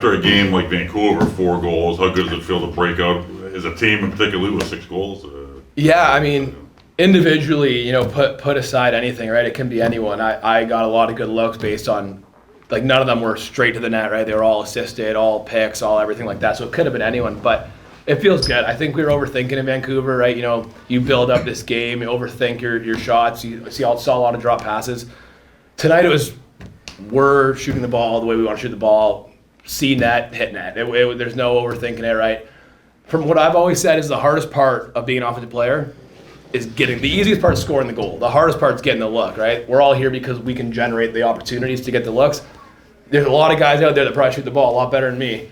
After a game like Vancouver, 4 goals, how good does it feel to break out as a team, in particular with 6 goals? Yeah, I mean, individually, put aside anything, right? It can be anyone. I got a lot of good looks based on, like, none of them were straight to the net, right? They were all assisted, all picks, all everything like that. So it could have been anyone, but it feels good. I think we were overthinking in Vancouver, right? You build up this game, you overthink your shots. You saw a lot of drop passes. Tonight we're shooting the ball the way we want to shoot the ball. See net, hit net. There's no overthinking it, right? From what I've always said is the hardest part of being an offensive player is the easiest part is scoring the goal. The hardest part is getting the look, right? We're all here because we can generate the opportunities to get the looks. There's a lot of guys out there that probably shoot the ball a lot better than me,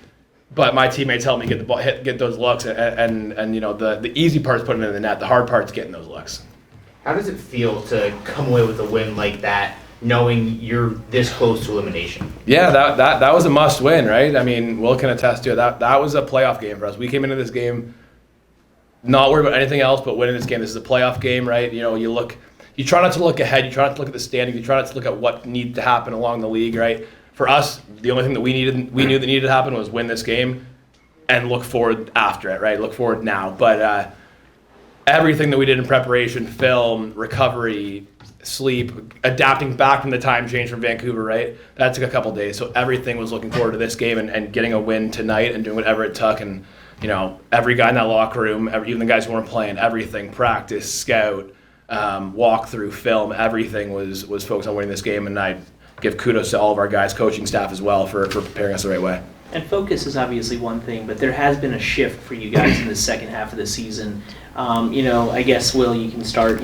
but my teammates help me get the ball, get those looks, and the easy part is putting it in the net. The hard part is getting those looks. How does it feel to come away with a win like that, knowing you're this close to elimination? Yeah, that was a must win, right? I mean, Will can attest to it. That was a playoff game for us. We came into this game not worried about anything else but winning this game. This is a playoff game, right? You try not to look ahead, you try not to look at the standings, you try not to look at what needs to happen along the league, right? For us, the only thing that we knew that needed to happen was win this game and look forward after it, right? Look forward now. But everything that we did in preparation, film, recovery, sleep, adapting back from the time change from Vancouver, right? That took a couple days. So everything was looking forward to this game and getting a win tonight and doing whatever it took. And, every guy in that locker room, even the guys who weren't playing, everything, practice, scout, walk through, film, everything was focused on winning this game. And I give kudos to all of our guys, coaching staff as well for preparing us the right way. And focus is obviously one thing, but there has been a shift for you guys in the second half of the season. I guess, Will, you can start.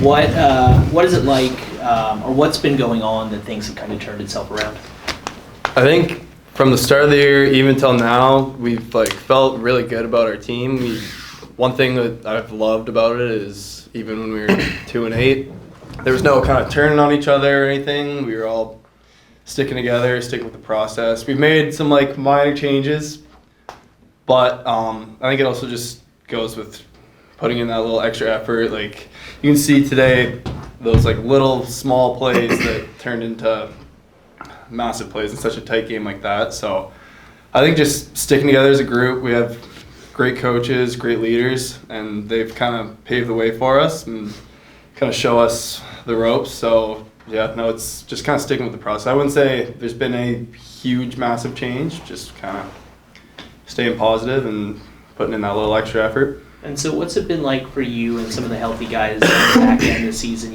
What is it like, or what's been going on that things have kind of turned itself around? I think from the start of the year, even till now, we've felt really good about our team. One thing that I've loved about it is even when we were 2-8, there was no kind of turning on each other or anything. We were all sticking together, sticking with the process. We've made some minor changes, but I think it also just goes with putting in that little extra effort. You can see today those little small plays that turned into massive plays in such a tight game like that. So I think just sticking together as a group, we have great coaches, great leaders, and they've kind of paved the way for us and kind of show us the ropes. So yeah, no, it's just kind of sticking with the process. I wouldn't say there's been a huge, massive change, just kind of staying positive and putting in that little extra effort. And so what's it been like for you and some of the healthy guys in the back end of the season?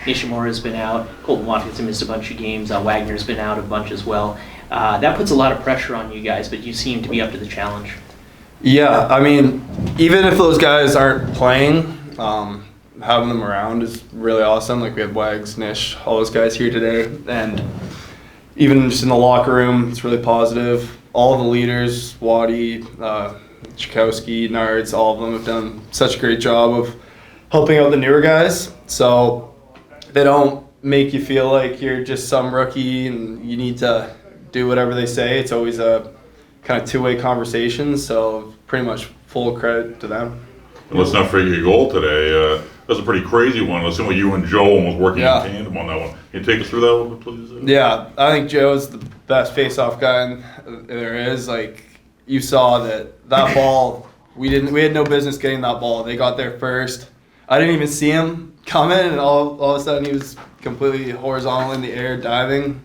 Nishimura's been out, Colton Watkins missed a bunch of games, Wagner's been out a bunch as well. That puts a lot of pressure on you guys, but you seem to be up to the challenge. Yeah, I mean, even if those guys aren't playing, having them around is really awesome. We had Wags, Nish, all those guys here today, and even just in the locker room, it's really positive. All the leaders, Waddy, Chakowski, Nards, all of them have done such a great job of helping out the newer guys. So they don't make you feel like you're just some rookie and you need to do whatever they say. It's always a kind of two-way conversation, so pretty much full credit to them. And let's not forget your goal today. That's a pretty crazy one. Listen, you and Joe almost working in tandem on that one. Can you take us through that one, please? Yeah, I think Joe's the best face-off guy there is. You saw that ball, we had no business getting that ball. They got there first. I didn't even see him coming, and all of a sudden he was completely horizontal in the air, diving,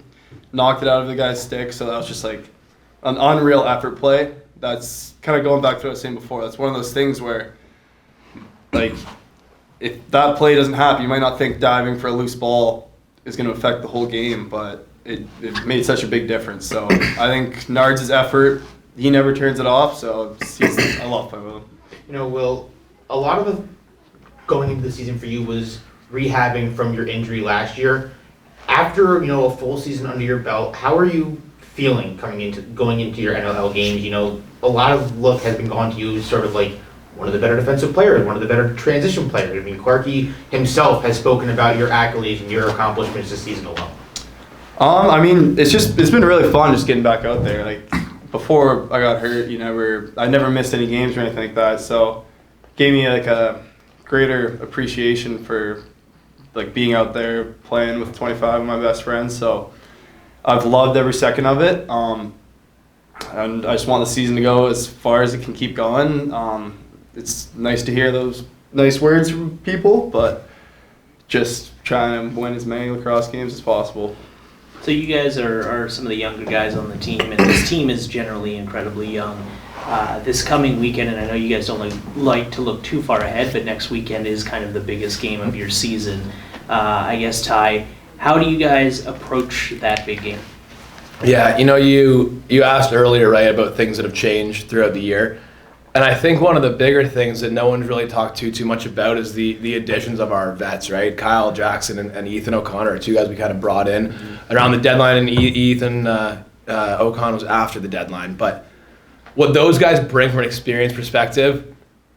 knocked it out of the guy's stick. So that was just an unreal effort play. That's kind of going back to what I was saying before. That's one of those things where, if that play doesn't happen, you might not think diving for a loose ball is going to affect the whole game, but it made such a big difference. So I think Nards' effort, he never turns it off, so I love playing with him. Will, a lot of the going into the season for you was rehabbing from your injury last year. After, a full season under your belt, how are you feeling going into your NLL games? A lot of look has been gone to you as sort of one of the better defensive players, one of the better transition players. I mean, Clarkey himself has spoken about your accolades and your accomplishments this season alone. It's been really fun just getting back out there. Before I got hurt, I never missed any games or anything like that. So it gave me a greater appreciation for being out there playing with 25 of my best friends. So I've loved every second of it. And I just want the season to go as far as it can keep going. It's nice to hear those nice words from people, but just trying to win as many lacrosse games as possible. So you guys are some of the younger guys on the team, and this team is generally incredibly young. This coming weekend, and I know you guys don't like to look too far ahead, but next weekend is kind of the biggest game of your season. I guess, Tye, how do you guys approach that big game? Yeah, you asked earlier, right, about things that have changed throughout the year. And I think one of the bigger things that no one's really talked too much about is the additions of our vets, right? Kyle Jackson and Ethan O'Connor are two guys we kind of brought in around the deadline, and Ethan O'Connor was after the deadline. But what those guys bring from an experience perspective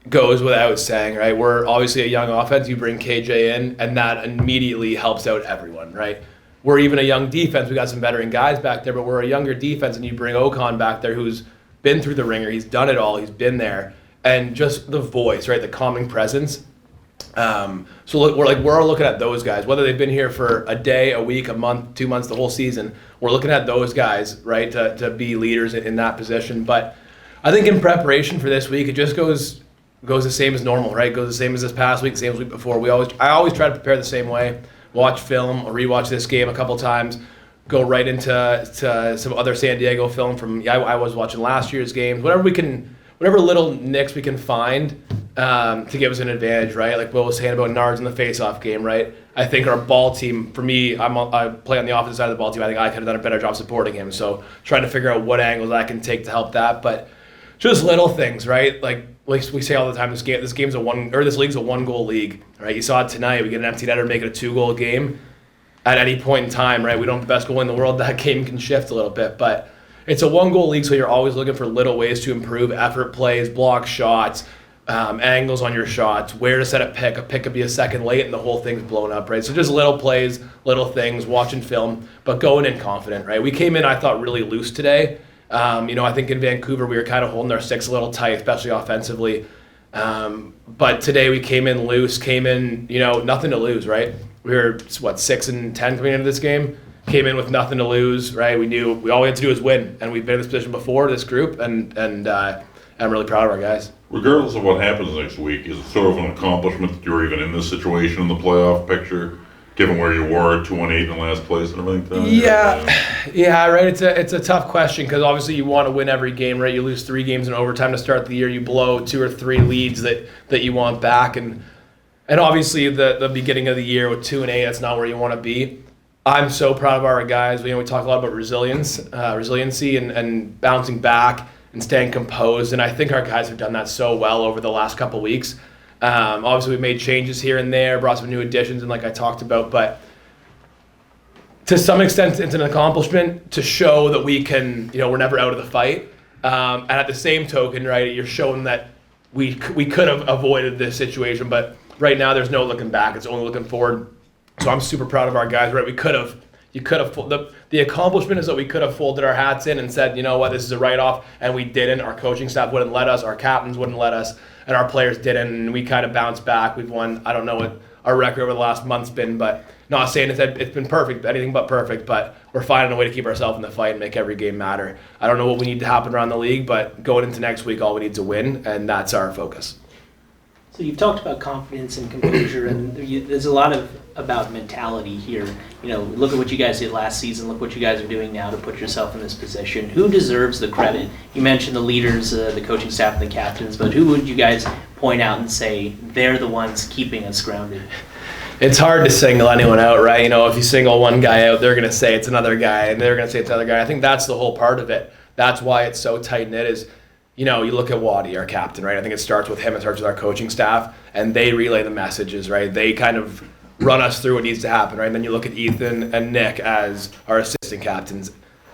goes without saying, right? We're obviously a young offense. You bring KJ in, and that immediately helps out everyone, right? We're even a young defense. We got some veteran guys back there, but we're a younger defense, and you bring Ocon back there who's been through the ringer. He's done it all. He's been there. And just the voice, right? The calming presence. So look, we're looking at those guys, whether they've been here for a day, a week, a month, 2 months, the whole season. We're looking at those guys, right, to be leaders in that position. But I think in preparation for this week, it just goes the same as normal, right? Goes the same as this past week, same as the week before. I always try to prepare the same way. Watch film or rewatch this game a couple times. Go right into some other San Diego film from I was watching last year's games. Whatever little nicks we can find to give us an advantage, right? Like Will was saying about Nards in the face-off game, right? I think our ball team, for me, I play on the opposite side of the ball team. I think I could have done a better job supporting him. So trying to figure out what angles I can take to help that, but just little things, right? Like we say all the time, this league's a 1-goal league, right? You saw it tonight. We get an empty netter, make it a 2-goal game. At any point in time, right? We don't have the best goal in the world. That game can shift a little bit, but it's a 1-goal league, so you're always looking for little ways to improve effort plays, block shots, angles on your shots, where to set a pick. A pick could be a second late, and the whole thing's blown up, right? So just little plays, little things, watching film, but going in confident, right? We came in, I thought, really loose today. I think in Vancouver we were kind of holding our sticks a little tight, especially offensively. But today we came in loose, nothing to lose, right? We were, 6-10 coming into this game. Came in with nothing to lose, right? We knew all we had to do was win, and we've been in this position before, this group, and I'm really proud of our guys. Regardless of what happens next week, is it sort of an accomplishment that you're even in this situation in the playoff picture, given where you were, 2-8 in last place and everything? Yeah, right. It's a tough question because obviously you want to win every game, right? You lose 3 games in overtime to start the year. You blow 2 or 3 leads that you want back, and obviously the beginning of the year with 2-8, that's not where you want to be. I'm so proud of our guys. We talk a lot about resiliency and bouncing back and staying composed, and I think our guys have done that so well over the last couple weeks. Obviously, we've made changes here and there, brought some new additions, and like I talked about, but to some extent, it's an accomplishment to show that we can, we're never out of the fight. And at the same token, right, you're showing that we could have avoided this situation, but right now there's no looking back. It's only looking forward. So I'm super proud of our guys, right? The accomplishment is that we could have folded our hats in and said, you know what, this is a write-off, and we didn't. Our coaching staff wouldn't let us, our captains wouldn't let us, and our players didn't, and we kind of bounced back. We've won, I don't know what our record over the last month's been, but not saying it's been perfect, anything but perfect, but we're finding a way to keep ourselves in the fight and make every game matter. I don't know what we need to happen around the league, but going into next week, all we need to win, and that's our focus. So you've talked about confidence and composure, and there's a lot about mentality here. Look at what you guys did last season. Look what you guys are doing now to put yourself in this position. Who deserves the credit? You mentioned the leaders, the coaching staff, and the captains, but who would you guys point out and say they're the ones keeping us grounded? It's hard to single anyone out, right? If you single one guy out, they're going to say it's another guy, and they're going to say it's another guy. I think that's the whole part of it. That's why it's so tight-knit is, you look at Waddy, our captain, right? I think it starts with him, it starts with our coaching staff, and they relay the messages, right? They kind of run us through what needs to happen, right? And then you look at Ethan and Nick as our assistant captains,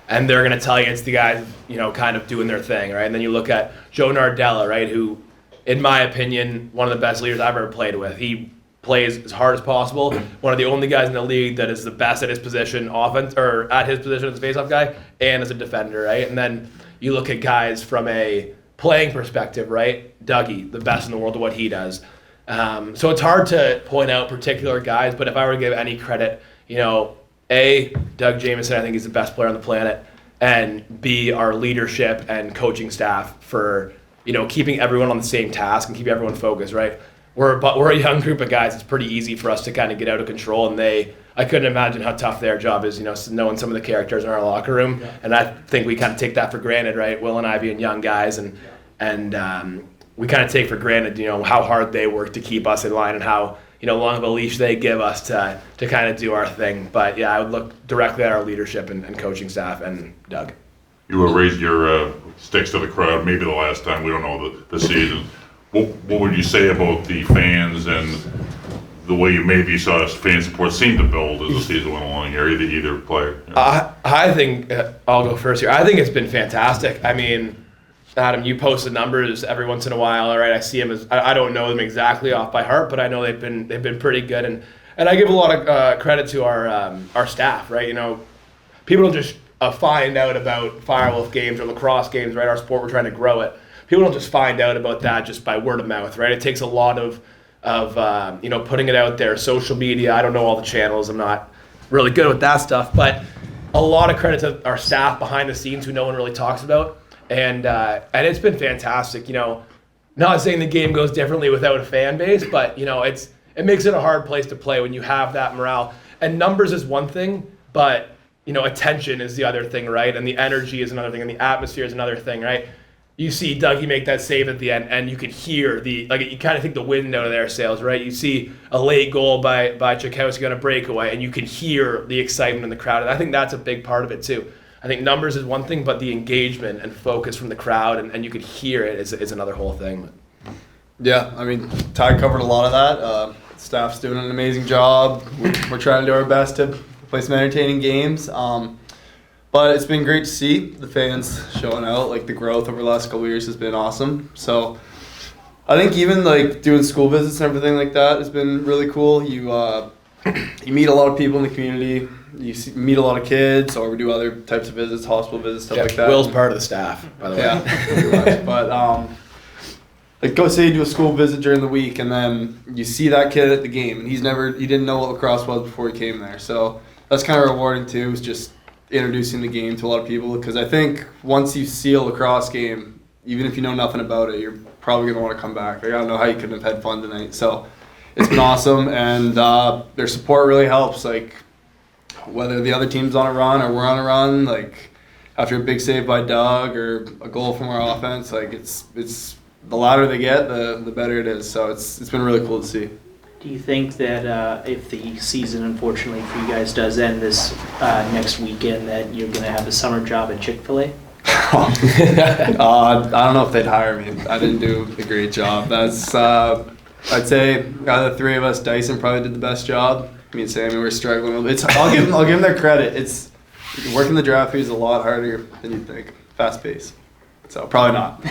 and they're going to tell you it's the guys, kind of doing their thing, right? And then you look at Joe Nardella, right, who, in my opinion, one of the best leaders I've ever played with. He plays as hard as possible. One of the only guys in the league that is the best at his position offense, or at his position as a faceoff guy, and as a defender, right? And then you look at guys from a playing perspective, right? Dougie, the best in the world at what he does. So it's hard to point out particular guys, but if I were to give any credit, Doug Jamieson, I think he's the best player on the planet. and B, our leadership and coaching staff for, keeping everyone on the same task and keep everyone focused, right? We're a young group of guys. It's pretty easy for us to kind of get out of control, and I couldn't imagine how tough their job is, knowing some of the characters in our locker room. Yeah. And I think we kind of take that for granted, right? Will and I being young guys, and we kind of take for granted, how hard they work to keep us in line and how, long of a leash they give us to kind of do our thing. But yeah, I would look directly at our leadership and coaching staff and Doug. You raised your sticks to the crowd, maybe the last time, we don't know the season. What would you say about the fans and the way you maybe saw fan support seem to build as the season went along here, either player? I think, I'll go first here. I think it's been fantastic. I mean, Adam, you post the numbers every once in a while, all right? I see them I don't know them exactly off by heart, but I know they've been pretty good, and I give a lot of credit to our staff, right? People don't just find out about FireWolf games or lacrosse games, right? Our sport, we're trying to grow it. People don't just find out about that just by word of mouth, right? It takes a lot of putting it out there, social media. I don't know all the channels. I'm not really good with that stuff, but a lot of credit to our staff behind the scenes who no one really talks about, and it's been fantastic. Not saying the game goes differently without a fan base, but it makes it a hard place to play when you have that morale. And numbers is one thing, but attention is the other thing, right? And the energy is another thing, and the atmosphere is another thing, right? You see Dougie make that save at the end, and you can hear you kind of think the wind out of their sails, right? You see a late goal by Tchaikovsky on a breakaway, and you can hear the excitement in the crowd. And I think that's a big part of it too. I think numbers is one thing, but the engagement and focus from the crowd, and you can hear it is another whole thing. Yeah, I mean, Tye covered a lot of that. Staff's doing an amazing job. We're trying to do our best to play some entertaining games. But it's been great to see the fans showing out. The growth over the last couple of years has been awesome. So I think even doing school visits and everything like that has been really cool. You meet a lot of people in the community. You meet a lot of kids, or we do other types of visits, hospital visits, stuff like that. Will's part of the staff, by the way. Yeah, but go say you do a school visit during the week, and then you see that kid at the game, and he didn't know what lacrosse was before he came there. So that's kind of rewarding too. Is just introducing the game to a lot of people, because I think once you see a lacrosse game, even if you know nothing about it, you're probably going to want to come back. I don't know how you couldn't have had fun tonight. So it's been awesome, and their support really helps. Whether the other team's on a run or we're on a run, after a big save by Doug or a goal from our offense, it's the louder they get, the better it is. So it's been really cool to see. Do you think that if the season, unfortunately for you guys, does end this next weekend, that you're going to have a summer job at Chick-fil-A? I don't know if they'd hire me. I didn't do a great job. That's I'd say out of the three of us, Dyson probably did the best job. Me and Sammy were struggling a little bit. I'll give them their credit. It's working the draft is a lot harder than you'd think. Fast pace. So probably not.